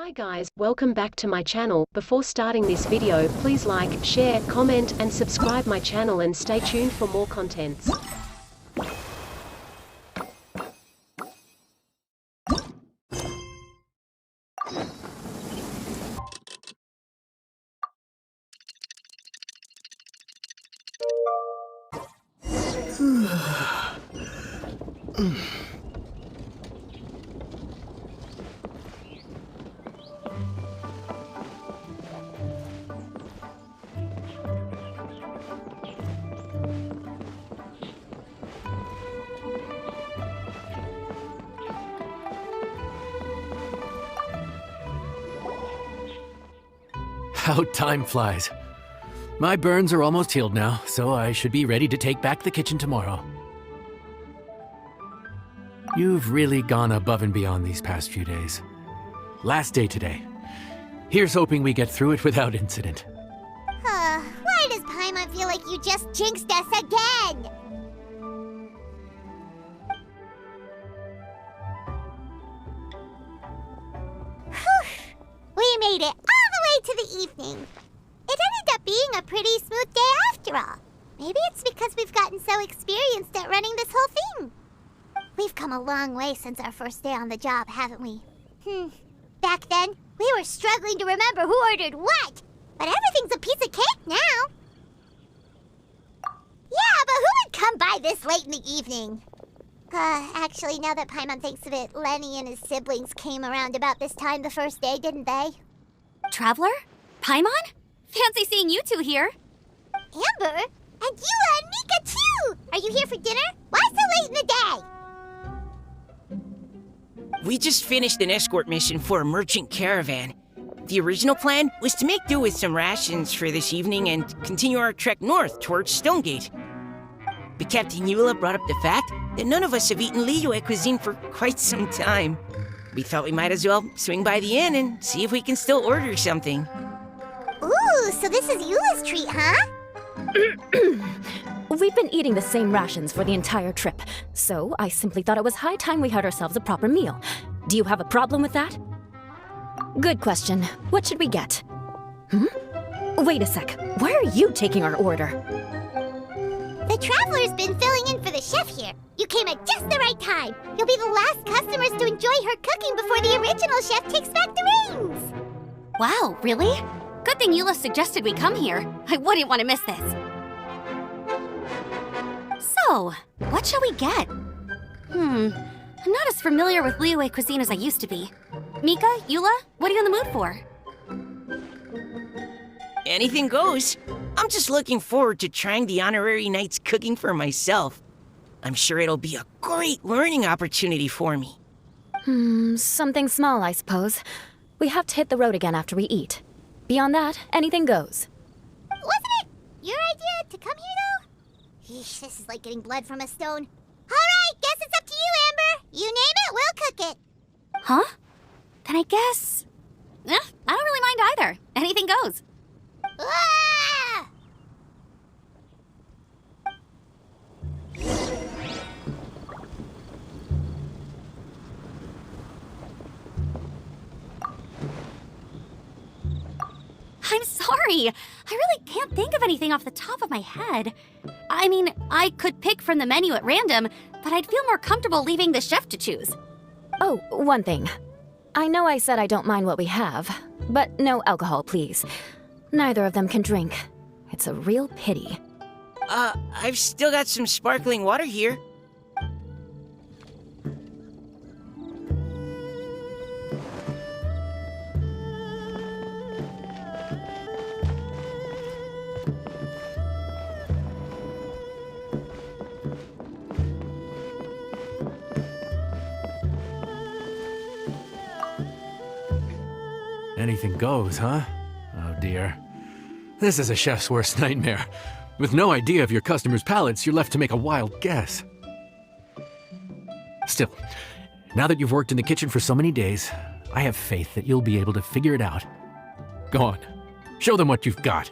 Hi guys, welcome back to my channel. Before starting this video, please like, share, comment, and subscribe my channel and stay tuned for more contents. How time flies. My burns are almost healed now, so I should be ready to take back the kitchen tomorrow. You've really gone above and beyond these past few days. Last day today. Here's hoping we get through it without incident. Why does Paimon feel like you just jinxed us again? We made it all the way to the evening. It ended up being a pretty smooth day after all. Maybe it's because we've gotten so experienced at running this whole thing. We've come a long way since our first day on the job, haven't we? Back then, we were struggling to remember who ordered what. But everything's a piece of cake now. Yeah, but who would come by this late in the evening? Actually, now that Paimon thinks of it, Lenny and his siblings came around about this time the first day, didn't they? Traveler? Paimon? Fancy seeing you two here. Amber? And Eula and Mika, too! Are you here for dinner? Why so late in the day? We just finished an escort mission for a merchant caravan. The original plan was to make do with some rations for this evening and continue our trek north towards Stonegate. But Captain Eula brought up the fact that none of us have eaten Liyue cuisine for quite some time. We thought we might as well swing by the inn and see if we can still order something. Ooh, so this is Eula's treat, huh? We've been eating the same rations for the entire trip, so I simply thought it was high time we had ourselves a proper meal. Do you have a problem with that? Good question. What should we get? Wait a sec. Why are you taking our order? The Traveler's been filling in for the chef here. You came at just the right time. You'll be the last customers to enjoy her cooking before the original chef takes back the reins. Wow, really? Good thing Eula suggested we come here. I wouldn't want to miss this. So, what shall we get? I'm not as familiar with Liyue cuisine as I used to be. Mika, Eula, what are you in the mood for? Anything goes. I'm just looking forward to trying the honorary knight's cooking for myself. I'm sure it'll be a great learning opportunity for me. Something small, I suppose. We have to hit the road again after we eat. Beyond that, anything goes. Wasn't it your idea to come here, though? Eesh, this is like getting blood from a stone. All right, guess it's up to you, Amber. You name it, we'll cook it. Huh? Then I guess... I don't really mind either. Anything goes. Ah! I'm sorry. I really can't think of anything off the top of my head. I mean, I could pick from the menu at random, but I'd feel more comfortable leaving the chef to choose. Oh, one thing. I know I said I don't mind what we have, but no alcohol, please. Neither of them can drink. It's a real pity. I've still got some sparkling water here. Anything goes, huh? Oh dear. This is a chef's worst nightmare. With no idea of your customers' palates, you're left to make a wild guess. Still, now that you've worked in the kitchen for so many days, I have faith that you'll be able to figure it out. Go on, show them what you've got.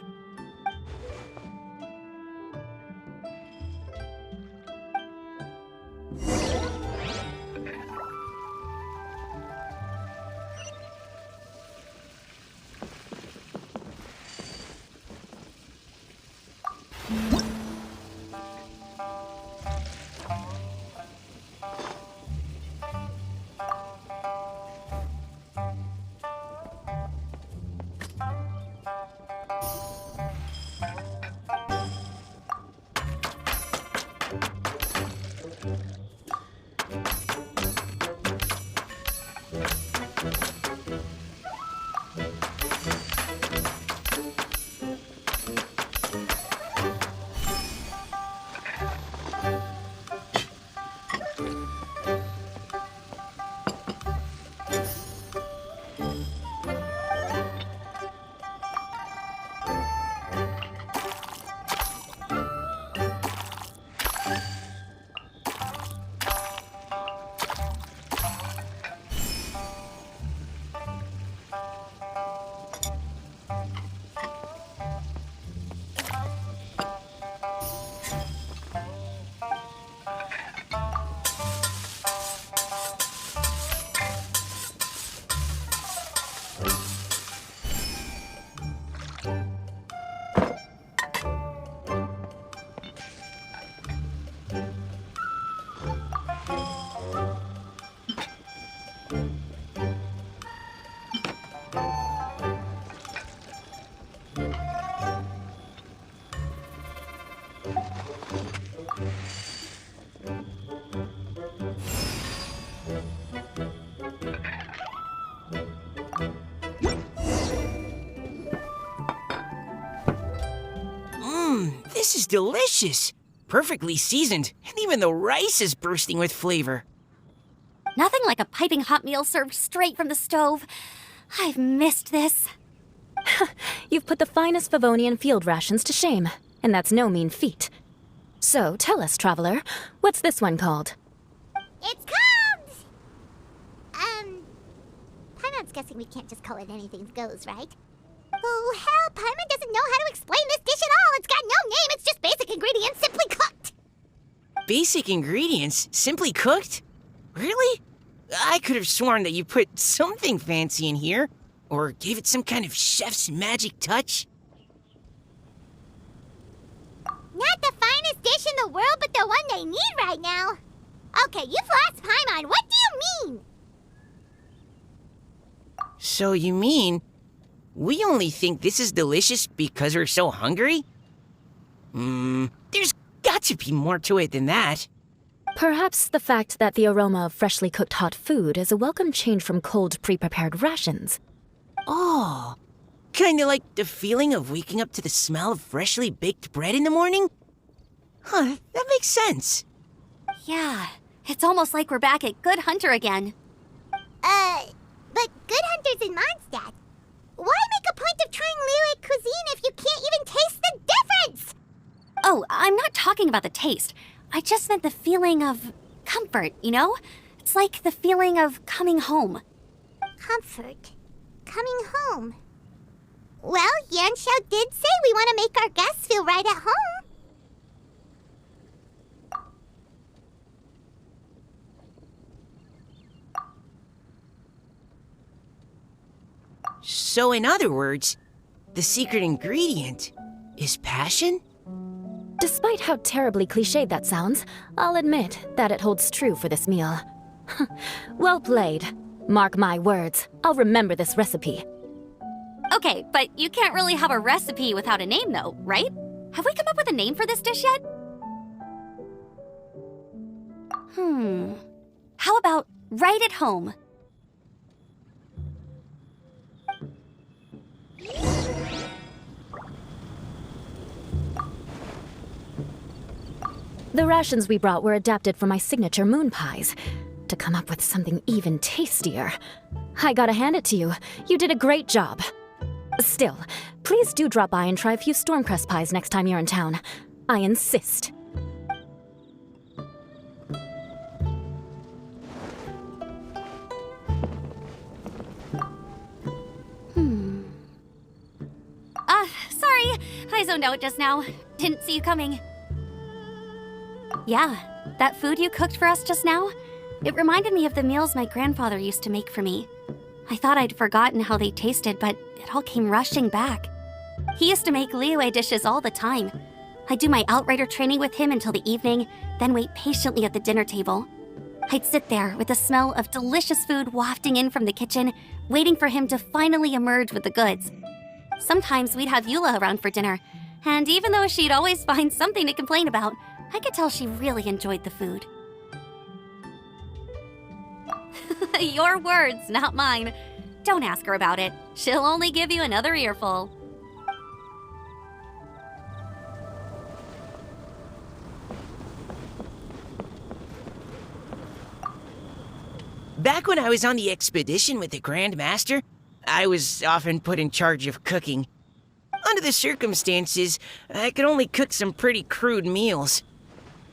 This is delicious. Perfectly seasoned, and even the rice is bursting with flavor. Nothing like a piping hot meal served straight from the stove. I've missed this. You've put the finest Favonian field rations to shame, and that's no mean feat. So, tell us, traveler, what's this one called? It's called... Paimon's guessing we can't just call it anything goes, right? Oh, hell, Paimon doesn't know how to explain this dish at all. It's got no name, it's just basic ingredients simply cooked. Basic ingredients? Simply cooked? Really? I could have sworn that you put something fancy in here, or gave it some kind of chef's magic touch. Not the finest dish in the world, but the one they need right now. Okay, you've lost Paimon. What do you mean? So you mean we only think this is delicious because we're so hungry? There's got to be more to it than that. Perhaps the fact that the aroma of freshly cooked hot food is a welcome change from cold, pre-prepared rations. Oh, kinda like the feeling of waking up to the smell of freshly baked bread in the morning? Huh, that makes sense. Yeah, it's almost like we're back at Good Hunter again. But Good Hunter's in Mondstadt. Why make a point of trying Liyue cuisine if you can't even taste the difference? Oh, I'm not talking about the taste. I just meant the feeling of comfort, you know? It's like the feeling of coming home. Comfort. Coming home. Well, Yanxiao did say we want to make our guests feel right at home. So in other words, the secret ingredient is passion? Despite how terribly cliched that sounds, I'll admit that it holds true for this meal. Well played. Mark my words, I'll remember this recipe. Okay, but you can't really have a recipe without a name though, right? Have we come up with a name for this dish yet? How about right at home? The rations we brought were adapted for my signature moon pies. To come up with something even tastier. I gotta hand it to you. You did a great job. Still, please do drop by and try a few Stormcrest pies next time you're in town. I insist. Sorry. I zoned out just now. Didn't see you coming. Yeah, that food you cooked for us just now, it reminded me of the meals my grandfather used to make for me. I thought I'd forgotten how they tasted, but it all came rushing back. He used to make Liyue dishes all the time. I'd do my outrider training with him until the evening, then wait patiently at the dinner table. I'd sit there with the smell of delicious food wafting in from the kitchen, waiting for him to finally emerge with the goods. Sometimes we'd have Eula around for dinner, and even though she'd always find something to complain about, I could tell she really enjoyed the food. Your words, not mine. Don't ask her about it. She'll only give you another earful. Back when I was on the expedition with the Grand Master, I was often put in charge of cooking. Under the circumstances, I could only cook some pretty crude meals.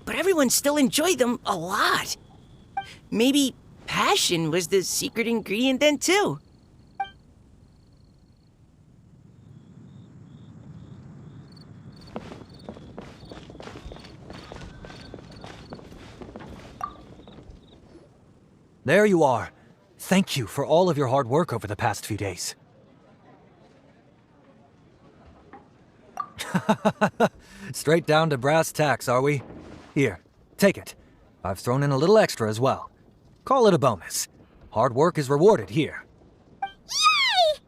But everyone still enjoyed them a lot. Maybe passion was the secret ingredient then, too. There you are. Thank you for all of your hard work over the past few days. Straight down to brass tacks, are we? Here, take it. I've thrown in a little extra as well. Call it a bonus. Hard work is rewarded here. Yay!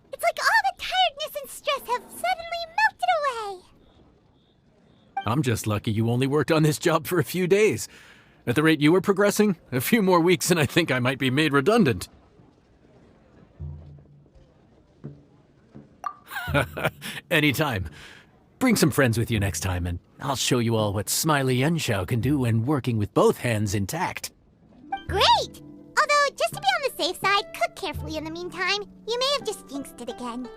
I'm just lucky you only worked on this job for a few days. At the rate you were progressing, a few more weeks and I think I might be made redundant. Anytime. Bring some friends with you next time, and I'll show you all what Smiley Yenshao can do when working with both hands intact. Great! Although, just to be on the safe side, cook carefully in the meantime. You may have just jinxed it again.